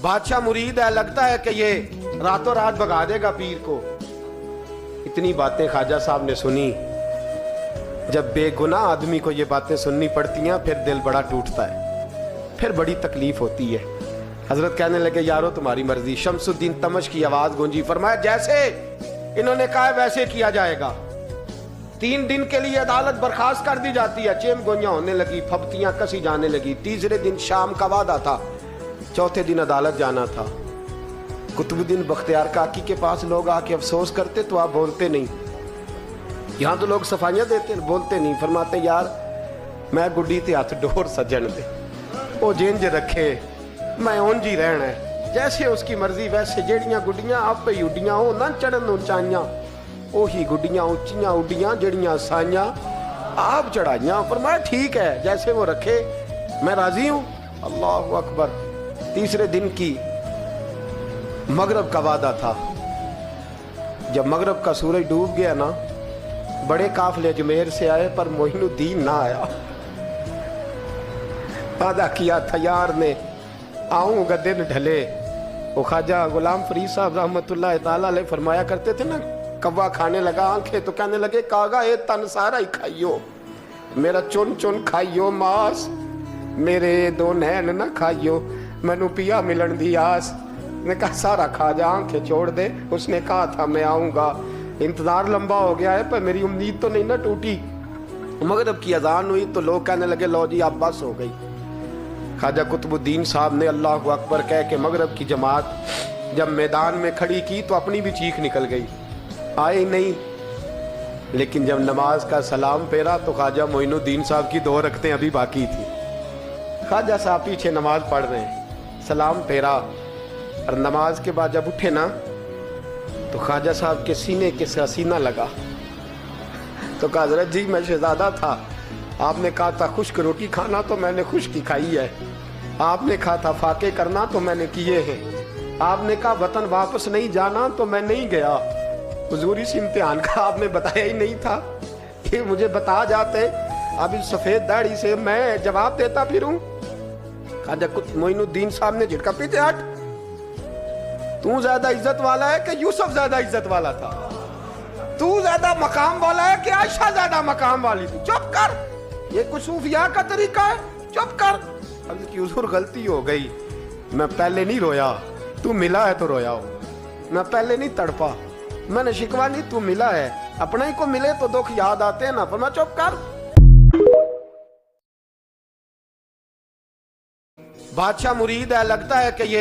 बादशाह मुरीद है, लगता है कि ये रातों रात भगा देगा पीर को। इतनी बातें ख्वाजा साहब ने सुनी। जब बेगुनाह आदमी को ये बातें सुननी पड़ती हैं फिर दिल बड़ा टूटता है, फिर बड़ी तकलीफ होती है। हजरत कहने लगे यारो तुम्हारी मर्जी। शमसुद्दीन तमश की आवाज गूंजी, फरमाया जैसे इन्होंने कहा है वैसे किया जाएगा। 3 दिन के लिए अदालत बर्खास्त कर दी जाती है। चेम गोइयां होने लगी, फब्तियां कसी जाने लगी। तीसरे दिन शाम का वादा था, चौथे दिन अदालत जाना था। कुतुबुद्दीन बख्तियार काकी के पास लोग आके अफसोस करते तो आप बोलते नहीं। यहाँ तो लोग सफाइयाँ देते बोलते नहीं। फरमाते यार मैं गुड्डी ते हथ डोर सजन दे, वो जिंज रखे मैं उंज ही रहना है। जैसे उसकी मर्जी वैसे। जेड़ियां गुड्डियां आप ही उड्डियां हो ना चढ़न उचाइयां, ओही गुड्डियां उच्चियां उड्डियां जड़ियां साइयां आप चढ़ाइयां। फरमाया ठीक है जैसे वो रखे मैं राजी हूं। अल्लाह अकबर। तीसरे दिन की मगरब का वादा था। जब मगरब का सूरज डूब गया ना, बड़े काफले अजमेर से आए पर मोइनुद्दीन ना आया। वादा किया था यार ने आऊंगा दिन ढले। वो ख्वाजा गुलाम फरीद साहब रहमतुल्लाह ताला अलैह फरमाया करते थे ना, कौवा खाने लगा आंखें तो कहने लगे कागा ये तन सारा ही खाइयो, मेरा चुन चुन खाइयो मास, मेरे 2 नैन ना खाइयो, मैनू पिया मिलन दी आस। ने कहा सारा खा जा, आंखें छोड़ दे। उसने कहा था मैं आऊंगा, इंतजार लंबा हो गया है पर मेरी उम्मीद तो नहीं ना टूटी। मगरिब की अजान हुई तो लोग कहने लगे लो जी अब बस हो गई। ख्वाजा कुतुबुद्दीन साहब ने अल्लाह अकबर कह के मगरिब की जमात जब मैदान में खड़ी की तो अपनी भी चीख निकल गई, आए नहीं। लेकिन जब नमाज का सलाम फेरा तो ख्वाजा मोइनुद्दीन साहब की 2 रकतें अभी बाकी थी। ख्वाजा साहब पीछे नमाज पढ़ रहे हैं, सलाम फेरा और नमाज के बाद जब उठे ना तो ख्वाजा साहब के सीने के साथ सीना लगा। तो कहा हजरत जी मैं शहजादा था, आपने कहा था खुश्क रोटी खाना तो मैंने खुश्क ही खाई है, आपने कहा था फाके करना तो मैंने किए हैं, आपने कहा वतन वापस नहीं जाना तो मैं नहीं गया। हुजूर इस इम्तिहान का आपने बताया ही नहीं था कि मुझे बता जाते, अब इस सफेद दाढ़ी से मैं जवाब देता फिरूं। ख्वाजा मोइनुद्दीन साहब ने झटका, पीछे हट, तू ज्यादा इज्जत वाला है कि यूसुफ ज्यादा इज्जत वाला था? तू ज्यादा मकाम वाला है कि आयशा ज्यादा मकाम वाली थी? चुप कर, ये कुछ सूफिया का तरीका है, चुप कर। अब की हुजूर गलती हो गई, मैं पहले नहीं रोया, तू मिला है तो रोया हो। मैं पहले नहीं तड़पा, मैंने शिकवा नहीं, तू मिला है। अपने ही को मिले तो दुख याद आते हैं ना। पर मैं चुप कर। बादशाह मुरीद है, लगता है कि ये